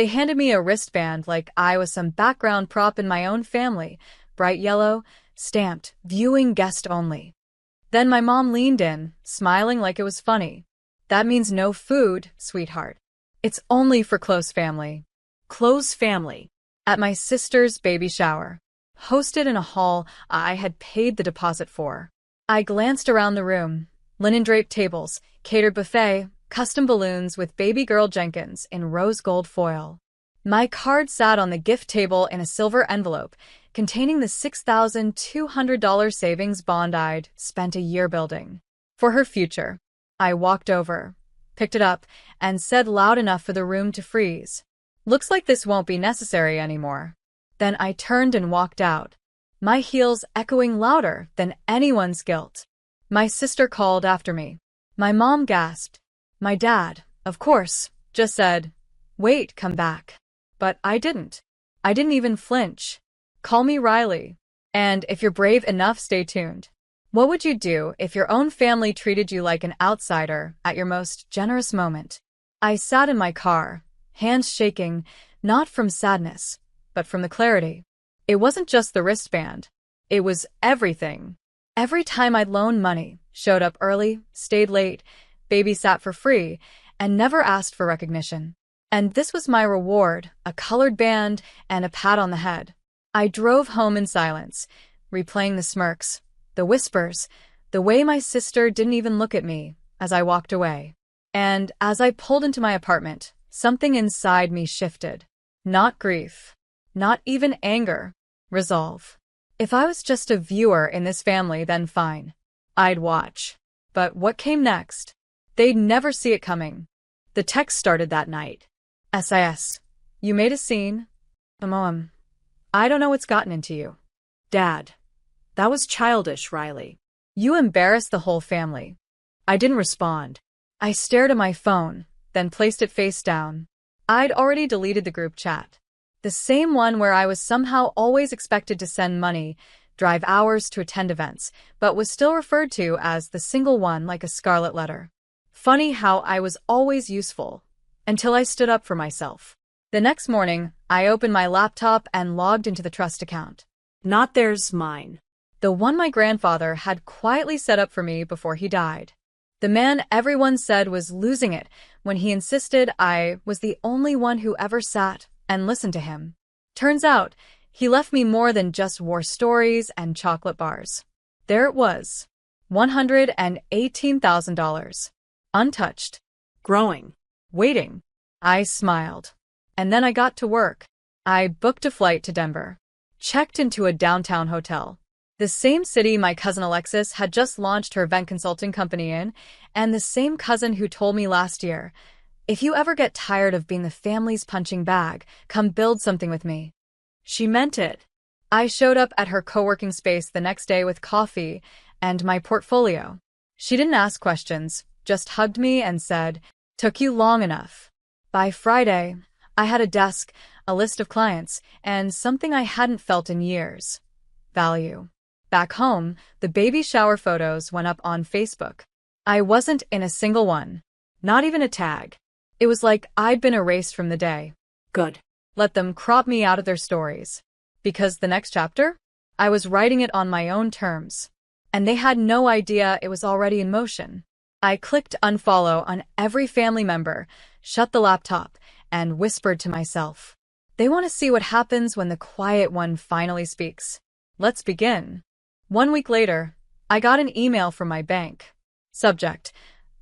They handed me a wristband like I was some background prop in my own family, bright yellow, stamped, viewing guest only. Then my mom leaned in, smiling like it was funny. That means no food, sweetheart. It's only for close family. Close family. At my sister's baby shower, hosted in a hall I had paid the deposit for. I glanced around the room. Linen-draped tables, catered buffet, custom balloons with baby girl Jenkins in rose gold foil. My card sat on the gift table in a silver envelope, containing the $6,200 savings bond I'd spent a year building. For her future. I walked over, picked it up, and said loud enough for the room to freeze. Looks like this won't be necessary anymore. Then I turned and walked out, my heels echoing louder than anyone's guilt. My sister called after me. My mom gasped. My dad, of course, just said, "Wait, come back." But I didn't. I didn't even flinch. Call me Riley. And if you're brave enough, stay tuned. What would you do if your own family treated you like an outsider at your most generous moment? I sat in my car, hands shaking, not from sadness, but from the clarity. It wasn't just the wristband. It was everything. Every time I'd loaned money, showed up early, stayed late, babysat for free, and never asked for recognition. And this was my reward, a colored band and a pat on the head. I drove home in silence, replaying the smirks, the whispers, the way my sister didn't even look at me as I walked away. And as I pulled into my apartment, something inside me shifted. Not grief, not even anger, resolve. If I was just a viewer in this family, then fine. I'd watch. But what came next? They'd never see it coming. The text started that night. SIS. You made a scene. I don't know what's gotten into you. Dad. That was childish, Riley. You embarrassed the whole family. I didn't respond. I stared at my phone, then placed it face down. I'd already deleted the group chat. The same one where I was somehow always expected to send money, drive hours to attend events, but was still referred to as the single one like a scarlet letter. Funny how I was always useful, until I stood up for myself. The next morning, I opened my laptop and logged into the trust account. Not theirs, mine. The one my grandfather had quietly set up for me before he died. The man everyone said was losing it when he insisted I was the only one who ever sat and listened to him. Turns out, he left me more than just war stories and chocolate bars. There it was. $118,000. Untouched. Growing. Waiting. I smiled. And then I got to work. I booked a flight to Denver. Checked into a downtown hotel. The same city my cousin Alexis had just launched her event consulting company in, and the same cousin who told me last year, "If you ever get tired of being the family's punching bag, come build something with me." She meant it. I showed up at her co-working space the next day with coffee and my portfolio. She didn't ask questions, just hugged me and said, "Took you long enough." By Friday, I had a desk, a list of clients, and something I hadn't felt in years. Value. Back home, the baby shower photos went up on Facebook. I wasn't in a single one. Not even a tag. It was like I'd been erased from the day. Good. Let them crop me out of their stories. Because the next chapter? I was writing it on my own terms. And they had no idea it was already in motion. I clicked unfollow on every family member, shut the laptop, and whispered to myself. They want to see what happens when the quiet one finally speaks. Let's begin. 1 week later, I got an email from my bank. Subject: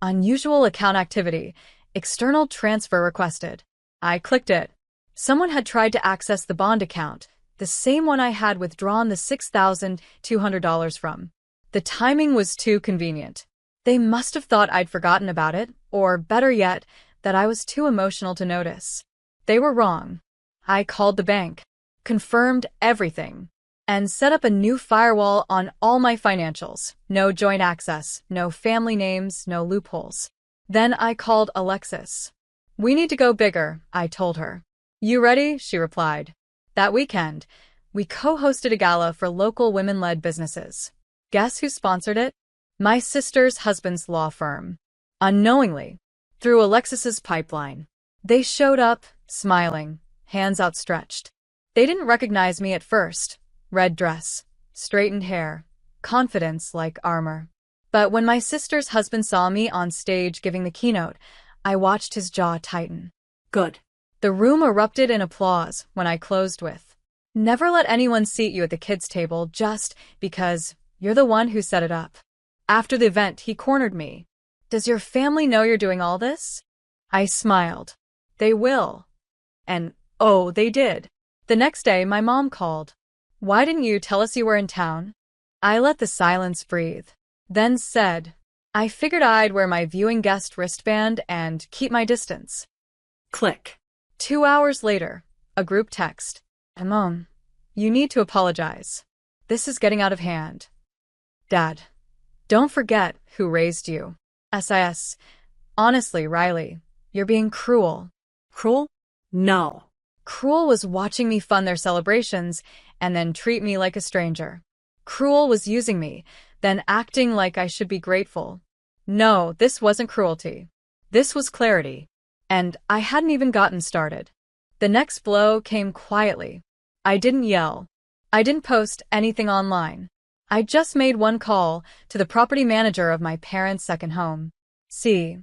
Unusual account activity. External transfer requested. I clicked it. Someone had tried to access the bond account, the same one I had withdrawn the $6,200 from. The timing was too convenient. They must have thought I'd forgotten about it, or better yet, that I was too emotional to notice. They were wrong. I called the bank, confirmed everything, and set up a new firewall on all my financials. No joint access, no family names, no loopholes. Then I called Alexis. "We need to go bigger," I told her. "You ready?" she replied. That weekend, we co-hosted a gala for local women-led businesses. Guess who sponsored it? My sister's husband's law firm. Unknowingly, through Alexis's pipeline. They showed up, smiling, hands outstretched. They didn't recognize me at first. Red dress, straightened hair, confidence like armor. But when my sister's husband saw me on stage giving the keynote, I watched his jaw tighten. Good. The room erupted in applause when I closed with, "Never let anyone seat you at the kids' table just because you're the one who set it up." After the event, he cornered me. "Does your family know you're doing all this?" I smiled. "They will." And, oh, they did. The next day, my mom called. "Why didn't you tell us you were in town?" I let the silence breathe, then said, "I figured I'd wear my viewing guest wristband and keep my distance." Click. 2 hours later, a group text. "Mom, you need to apologize. This is getting out of hand." "Dad, don't forget who raised you." SIS. "Honestly, Riley, you're being cruel." Cruel? No. Cruel was watching me fund their celebrations and then treat me like a stranger. Cruel was using me, then acting like I should be grateful. No, this wasn't cruelty. This was clarity. And I hadn't even gotten started. The next blow came quietly. I didn't yell. I didn't post anything online. I just made one call to the property manager of my parents' second home. See,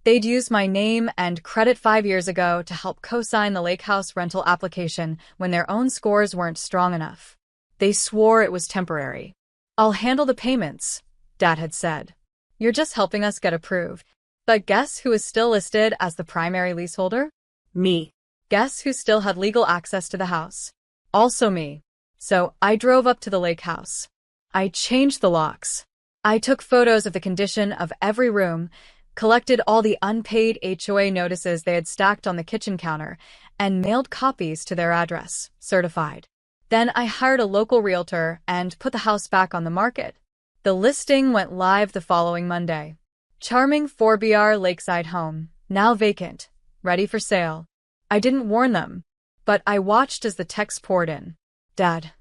they'd used my name and credit 5 years ago to help co-sign the lake house rental application when their own scores weren't strong enough. They swore it was temporary. "I'll handle the payments," Dad had said. "You're just helping us get approved." But guess who is still listed as the primary leaseholder? Me. Guess who still had legal access to the house? Also me. So I drove up to the lake house. I changed the locks. I took photos of the condition of every room, collected all the unpaid HOA notices they had stacked on the kitchen counter, and mailed copies to their address, certified. Then I hired a local realtor and put the house back on the market. The listing went live the following Monday. Charming 4BR lakeside home, now vacant, ready for sale. I didn't warn them, but I watched as the text poured in. "Dad,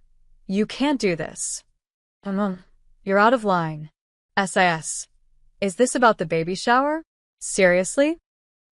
you can't do this." You're out of line." SIS. "Is this about the baby shower? Seriously?"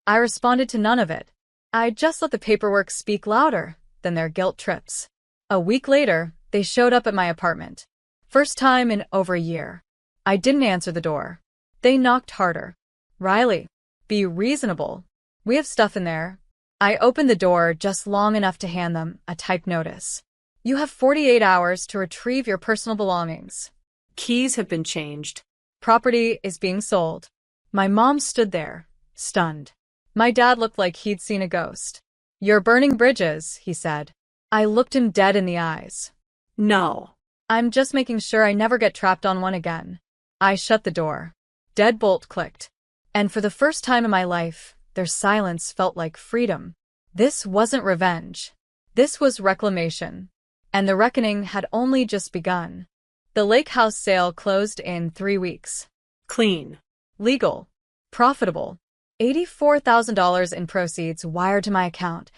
I responded to none of it. I just let the paperwork speak louder than their guilt trips. A week later, they showed up at my apartment. First time in over a year. I didn't answer the door. They knocked harder. "Riley, be reasonable. We have stuff in there." I opened the door just long enough to hand them a typed notice. "You have 48 hours to retrieve your personal belongings. Keys have been changed. Property is being sold." My mom stood there, stunned. My dad looked like he'd seen a ghost. "You're burning bridges," he said. I looked him dead in the eyes. No. "I'm just making sure I never get trapped on one again." I shut the door. Deadbolt clicked. And for the first time in my life, their silence felt like freedom. This wasn't revenge. This was reclamation. And the reckoning had only just begun. The lake house sale closed in 3 weeks. Clean. Legal. Profitable. $84,000 in proceeds wired to my account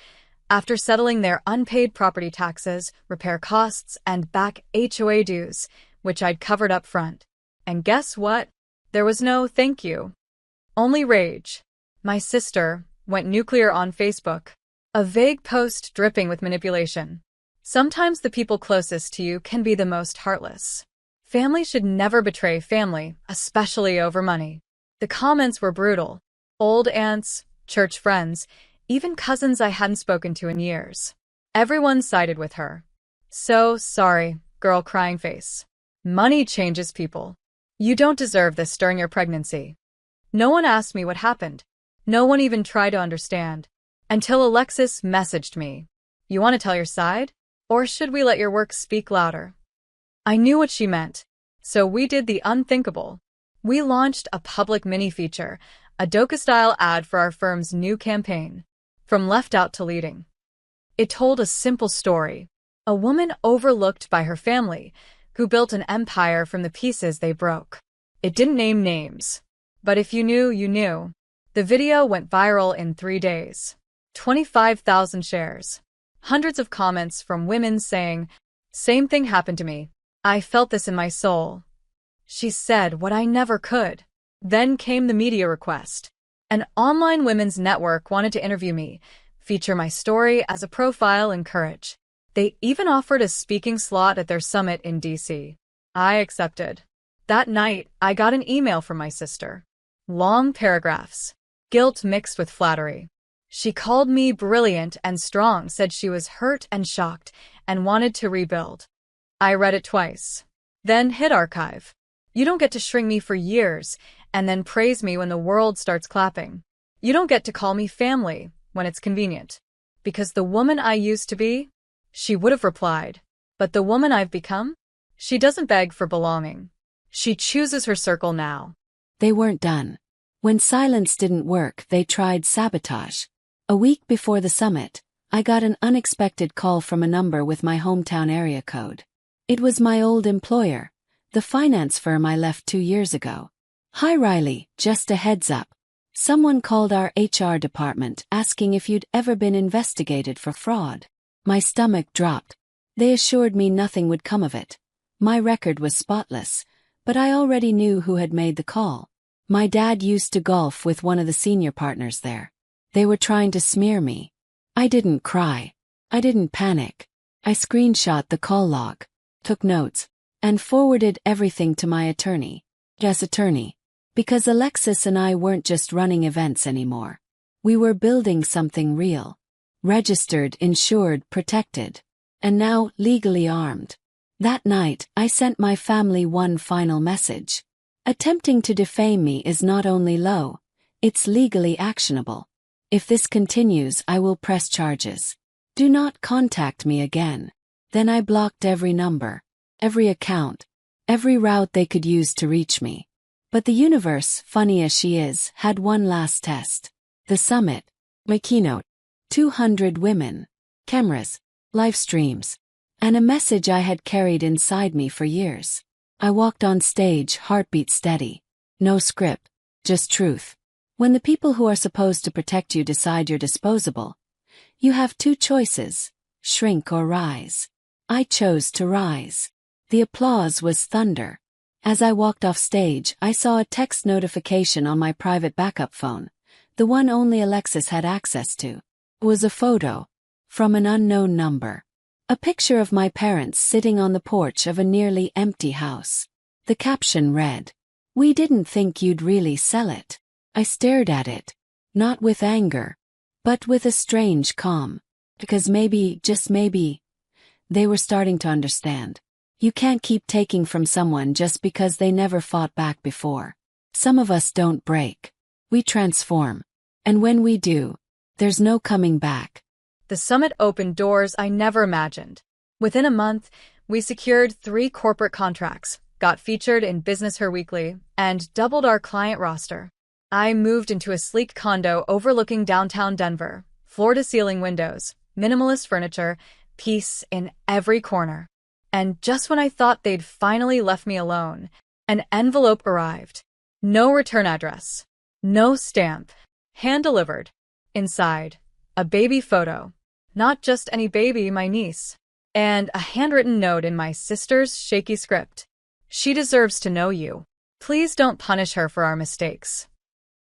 after settling their unpaid property taxes, repair costs, and back HOA dues, which I'd covered up front. And guess what? There was no thank you. Only rage. My sister went nuclear on Facebook. A vague post dripping with manipulation. Sometimes the people closest to you can be the most heartless. Family should never betray family, especially over money. The comments were brutal. Old aunts, church friends, even cousins I hadn't spoken to in years. Everyone sided with her. "So sorry, girl crying face. Money changes people. You don't deserve this during your pregnancy." No one asked me what happened. No one even tried to understand. Until Alexis messaged me. "You want to tell your side? Or should we let your work speak louder?" I knew what she meant. So we did the unthinkable. We launched a public mini-feature, a docu-style ad for our firm's new campaign. From left out to leading. It told a simple story. A woman overlooked by her family, who built an empire from the pieces they broke. It didn't name names. But if you knew, you knew. The video went viral in 3 days. 25,000 shares. Hundreds of comments from women saying, "Same thing happened to me. I felt this in my soul." She said what I never could. Then came the media request. An online women's network wanted to interview me, feature my story as a profile in Courage. They even offered a speaking slot at their summit in DC. I accepted. That night, I got an email from my sister. Long paragraphs. Guilt mixed with flattery. She called me brilliant and strong, said she was hurt and shocked, and wanted to rebuild. I read it twice. Then hit archive. You don't get to shrink me for years, and then praise me when the world starts clapping. You don't get to call me family when it's convenient. Because the woman I used to be, she would have replied. But the woman I've become? She doesn't beg for belonging. She chooses her circle now. They weren't done. When silence didn't work, they tried sabotage. A week before the summit, I got an unexpected call from a number with my hometown area code. It was my old employer, the finance firm I left 2 years ago. "Hi Riley, just a heads up. Someone called our HR department asking if you'd ever been investigated for fraud." My stomach dropped. They assured me nothing would come of it. My record was spotless, but I already knew who had made the call. My dad used to golf with one of the senior partners there. They were trying to smear me. I didn't cry. I didn't panic. I screenshot the call log, took notes, and forwarded everything to my attorney. Yes, attorney. Because Alexis and I weren't just running events anymore. We were building something real. Registered, insured, protected. And now legally armed. That night, I sent my family one final message. Attempting to defame me is not only low, it's legally actionable. If this continues, I will press charges. Do not contact me again. Then I blocked every number, every account, every route they could use to reach me. But the universe, funny as she is, had one last test. The summit, my keynote, 200 women, cameras, live streams, and a message I had carried inside me for years. I walked on stage, heartbeat steady. No script, just truth. When the people who are supposed to protect you decide you're disposable, you have two choices, shrink or rise. I chose to rise. The applause was thunder. As I walked off stage, I saw a text notification on my private backup phone, the one only Alexis had access to. It was a photo, from an unknown number. A picture of my parents sitting on the porch of a nearly empty house. The caption read, "We didn't think you'd really sell it." I stared at it, not with anger, but with a strange calm. Because maybe, just maybe, they were starting to understand. You can't keep taking from someone just because they never fought back before. Some of us don't break. We transform. And when we do, there's no coming back. The summit opened doors I never imagined. Within a month, we secured 3 corporate contracts, got featured in Business Her Weekly, and doubled our client roster. I moved into a sleek condo overlooking downtown Denver, floor-to-ceiling windows, minimalist furniture, peace in every corner. And just when I thought they'd finally left me alone, an envelope arrived. No return address. No stamp. Hand-delivered. Inside, a baby photo. Not just any baby, my niece. And a handwritten note in my sister's shaky script. "She deserves to know you. Please don't punish her for our mistakes."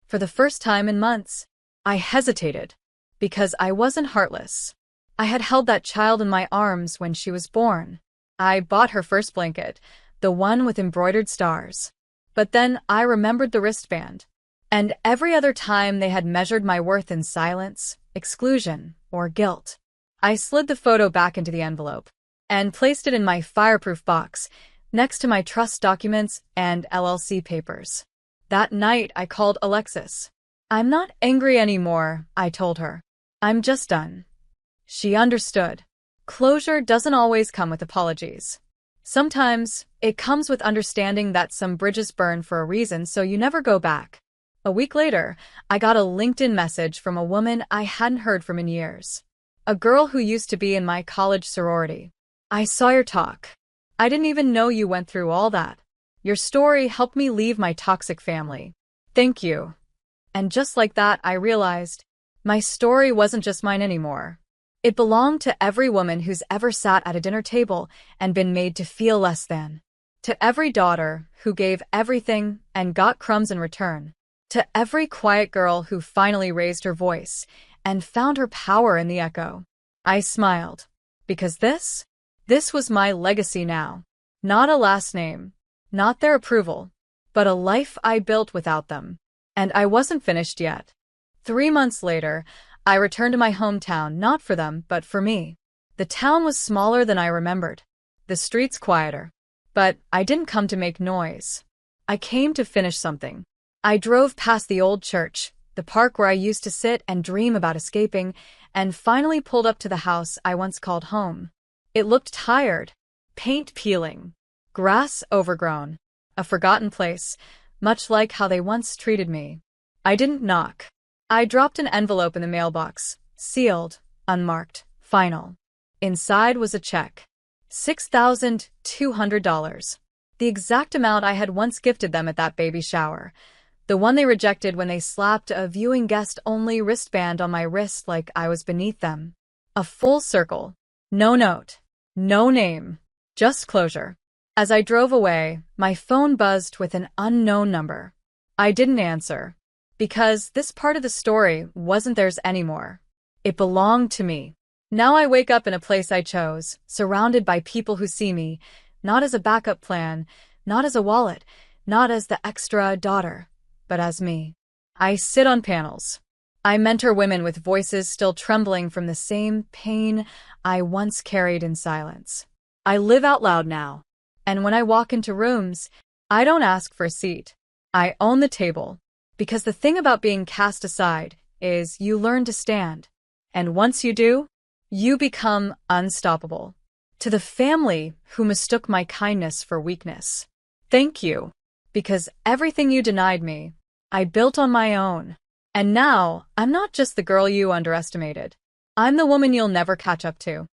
For the first time in months, I hesitated. Because I wasn't heartless. I had held that child in my arms when she was born. I bought her first blanket, the one with embroidered stars. But then I remembered the wristband. And every other time they had measured my worth in silence, exclusion, or guilt. I slid the photo back into the envelope and placed it in my fireproof box next to my trust documents and LLC papers. That night, I called Alexis. "I'm not angry anymore," I told her. "I'm just done." She understood. Closure doesn't always come with apologies. Sometimes, it comes with understanding that some bridges burn for a reason, so you never go back. A week later, I got a LinkedIn message from a woman I hadn't heard from in years. A girl who used to be in my college sorority. "I saw your talk. I didn't even know you went through all that. Your story helped me leave my toxic family. Thank you." And just like that, I realized my story wasn't just mine anymore. It belonged to every woman who's ever sat at a dinner table and been made to feel less than. To every daughter who gave everything and got crumbs in return. To every quiet girl who finally raised her voice and found her power in the echo, I smiled. Because this was my legacy now. Not a last name, not their approval, but a life I built without them. And I wasn't finished yet. 3 months later, I returned to my hometown, not for them, but for me. The town was smaller than I remembered, the streets quieter. But I didn't come to make noise. I came to finish something. I drove past the old church, the park where I used to sit and dream about escaping, and finally pulled up to the house I once called home. It looked tired, paint peeling, grass overgrown, a forgotten place, much like how they once treated me. I didn't knock. I dropped an envelope in the mailbox, sealed, unmarked, final. Inside was a check. $6,200. The exact amount I had once gifted them at that baby shower. The one they rejected when they slapped a viewing guest-only wristband on my wrist like I was beneath them. A full circle. No note. No name. Just closure. As I drove away, my phone buzzed with an unknown number. I didn't answer. Because this part of the story wasn't theirs anymore. It belonged to me. Now I wake up in a place I chose, surrounded by people who see me, not as a backup plan, not as a wallet, not as the extra daughter, but as me. I sit on panels. I mentor women with voices still trembling from the same pain I once carried in silence. I live out loud now. And when I walk into rooms, I don't ask for a seat. I own the table. Because the thing about being cast aside is you learn to stand. And once you do, you become unstoppable. To the family who mistook my kindness for weakness, thank you. Because everything you denied me, I built on my own. And now, I'm not just the girl you underestimated. I'm the woman you'll never catch up to.